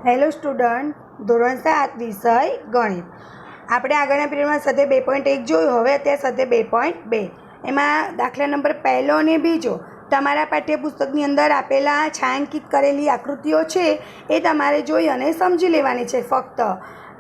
Hello student, ધોરણ 7 વિષય ગણિત. આપણે આગળના પીરિયડમાં સધે 2.1 જોયું. હવે અત્યારે સધે 2.2 એમાં દાખલા નંબર પહેલો અને બીજો તમારા પાઠ્યપુસ્તકની અંદર આપેલા છાંકિત કરેલી આકૃતિઓ છે એ તમારે જોઈ અને સમજી લેવાની છે ફક્ત.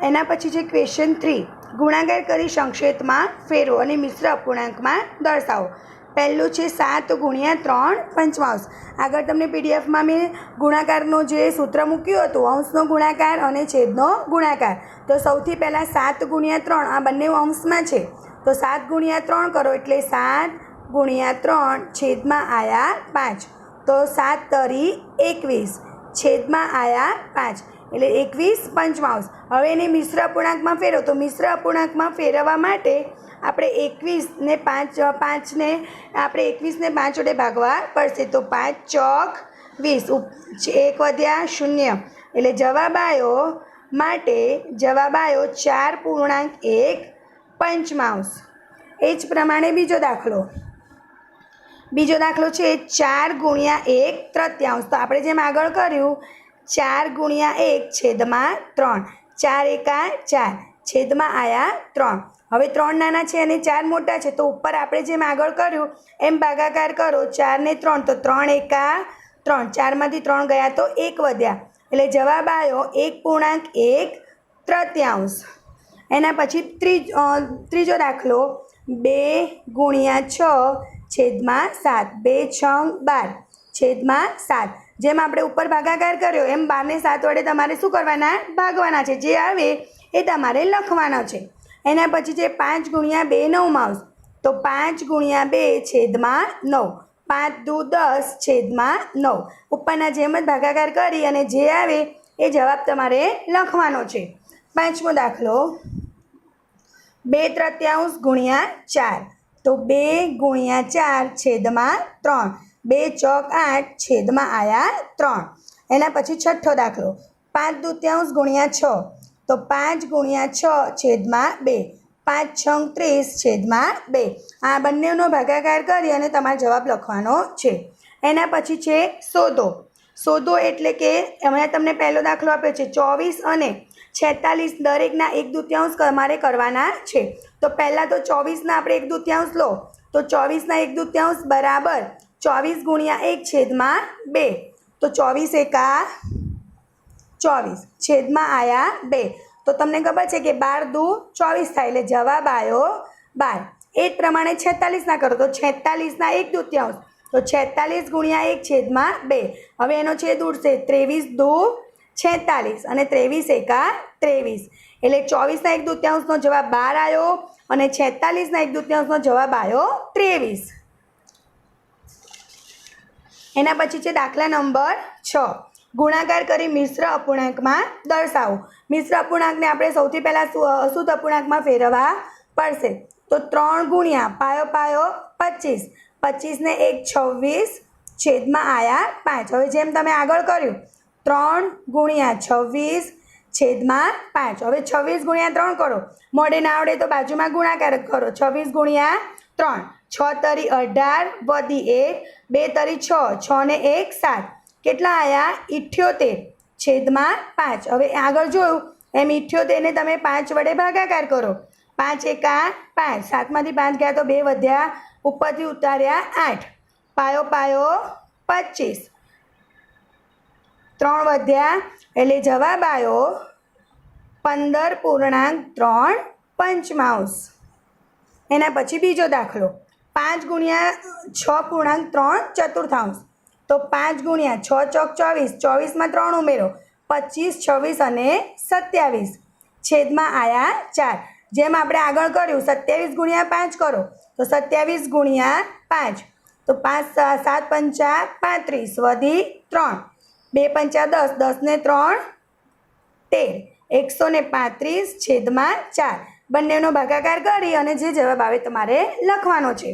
એના પછી છે ક્વેશ્ચન 3, ગુણાકાર કરી સંક્ષેપમાં ફેરવો અને મિશ્ર અપૂર્ણાંકમાં દર્શાવો. પહેલું છે 7 ગુણ્યા 3 પંચમાંશ. આગળ તમને પીડીએફમાં મેં ગુણાકારનો જે સૂત્ર મૂક્યું હતું, અંશનો ગુણાકાર અને છેદનો ગુણાકાર. તો સૌથી પહેલાં 7 ગુણ્યા 3 આ બંને અંશમાં છે, તો 7 ગુણ્યા 3 કરો એટલે 7 ગુણ્યા 3 છેદમાં આવ્યા 5. તો 7 તરી 21 છેદમાં આવ્યા 5 એટલે 21 પંચમાંશ. હવે એને મિશ્ર અપૂર્ણાંકમાં ફેરવો. તો મિશ્ર અપૂર્ણાંકમાં ફેરવવા માટે આપણે 21 ને 5 આપણે 21 ને 5 વડે ભાગવા પડશે. તો 5 ચોક 20, 1 વધ્યા 0 એટલે જવાબ આવ્યો 4.1 પંચમાંશ. એ જ પ્રમાણે બીજો દાખલો છે 4 ગુણ્યા 1 તૃતીયાંશ. તો આપણે જેમ આગળ કર્યું 4 ગુણ્યા 1 છેદમાં 3, 4 એકા 4 છેદમાં આવ્યા 3. હવે 3 નાના છે અને 4 મોટા છે, તો ઉપર આપણે જેમ આગળ કર્યું એમ ભાગાકાર કરો. 4 ને 3 તો 3 એકા 3, 4માંથી 3 ગયા તો 1 વધ્યા એટલે જવાબ આવ્યો 1.1 તૃતીયાંશ. એના પછી ત્રીજો દાખલો 2 ગુણ્યા 6 છેદમાં 7, 2 6 12 છેદમાં 7. જેમ આપણે ઉપર ભાગાકાર કર્યો એમ 12 ને 7 વડે તમારે શું કરવાના? ભાગવાના છે. જે આવે એ તમારે લખવાનો છે. એના પછી છે 5 ગુણ્યા 2 નવમાંશ. તો 5 ગુણ્યા 2 છેદમાં 9, 5 દુ 10 છેદમાં 9. ઉપરના જેમ જ ભાગાકાર કરી અને જે આવે એ જવાબ તમારે લખવાનો છે. પાંચમો દાખલો 2 તૃતીયાંશ ગુણ્યા 4. તો 2 ગુણ્યા 4 છેદમાં 3, 2 ચોક 8 છેદમાં આવ્યા 3. એના પછી છઠ્ઠો દાખલો 5 દૂતીયાંશ ગુણ્યા 6. તો 5 ગુણ્યા 6 છેદમાં 2, 5 6 30 છેદમાં 2. આ બંનેનો ભાગાકાર કરી અને તમારે જવાબ લખવાનો છે. એના પછી છે સોદો એટલે કે હમણાં તમને પહેલો દાખલો આપ્યો છે 24 અને 46 દરેકના 1/2 તમારે કરવાના છે. તો પહેલાં તો 24ના આપણે 1/2 લો. તો 24ના 1/2 બરાબર 24 ગુણ્યા 1 છેદમાં 2. તો 24 એકા 24 છેદમાં આવ્યા 2. તો તમને ખબર છે કે 12 દુ 24 થાય એટલે જવાબ આવ્યો 12. એ જ પ્રમાણે 46ના કરો. તો 46ના 1/2 તો 46 ગુણ્યા 1 છેદમાં 2. હવે એનો છેદ ઉડશે 23 દુ 46 અને 23 એકા 23 એટલે 24ના 1/2નો જવાબ 12 આવ્યો અને 46ના 1/2નો જવાબ આવ્યો 23. એના પછી છે દાખલા નંબર 6, ગુણાકાર કરી મિશ્ર અપૂર્ણાંકમાં દર્શાવો. મિશ્ર અપૂર્ણાંકને આપણે સૌથી પહેલાં અશુદ્ધ અપૂર્ણાંકમાં ફેરવવા પડશે. તો 3 ગુણ્યા પાયો 25, 25 ને 1 26 છેદમાં આવ્યા 5. હવે જેમ તમે આગળ કર્યું 3 ગુણ્યા 26 છેદમાં 5. હવે 26 ગુણ્યા 3 કરો. મોઢે ના આવડે તો બાજુમાં ગુણાકાર કરો. 26 ગુણ્યા 3, 6 તરી 18 વધી 1, 2 તરી 6, 6 ને 1 7. કેટલા આવ્યા? 78 છેદમાં 5. હવે આગળ જોયું એમ 78 ને તમે 5 વડે ભાગાકાર કરો. 5 એકા 5, 7માંથી 5 ગયા તો 2 વધ્યા, ઉપરથી ઉતાર્યા 8. પાયો 25, 3 વધ્યા એટલે જવાબ આવ્યો 15.3 પંચમાંશ. એના પછી બીજો દાખલો 5 ગુણ્યા 6.3 ચતુર્થાંશ. તો 5 ગુણ્યા 6 ચોક 24, 24માં 3 ઉમેરો, 25 26 અને 27 છેદમાં આવ્યા 4. જેમ આપણે આગળ કર્યું 27 ગુણ્યા 5 કરો. તો 27 ગુણ્યા 5 તો 5 7 પંચા 35 વધી 3, 2 પંચા 10, 10 ને 3 13, 135 છેદમાં 4. બંનેનો ભાગાકાર કરી અને જે જવાબ આવે તમારે લખવાનો છે.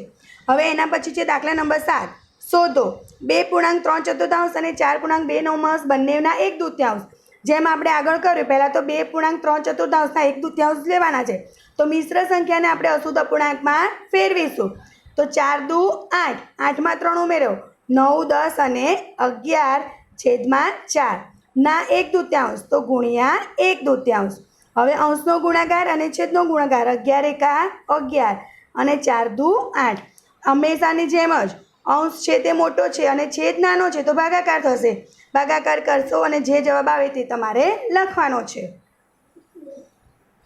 હવે એના પછી છે દાખલા નંબર 7, શોધો 2.3 ચતુર્થાંશ અને 4.2 નવમાંશ બંનેના 1/2. જેમ આપણે આગળ કર્યું પહેલાં તો 2.3 ચતુર્થાંશના 1/2 લેવાના છે. તો મિશ્ર સંખ્યાને આપણે અશુદ્ધ અપૂર્ણાંકમાં ફેરવીશું. તો 4 દુ 8, 8માં 3 ઉમેરો, 9 10 અને 11 છેદમાં 4. ના 1/2 તો ગુણ્યા 1/2. હવે અંશનો ગુણાકાર અને છેદનો ગુણાકાર 11 એકા 11 અને 4 દુ 8. હંમેશાની જેમ જ અંશ છે તે મોટો છે અને છેદ નાનો છે તો ભાગાકાર થશે. ભાગાકાર કરશો અને જે જવાબ આવે તે તમારે લખવાનો છે.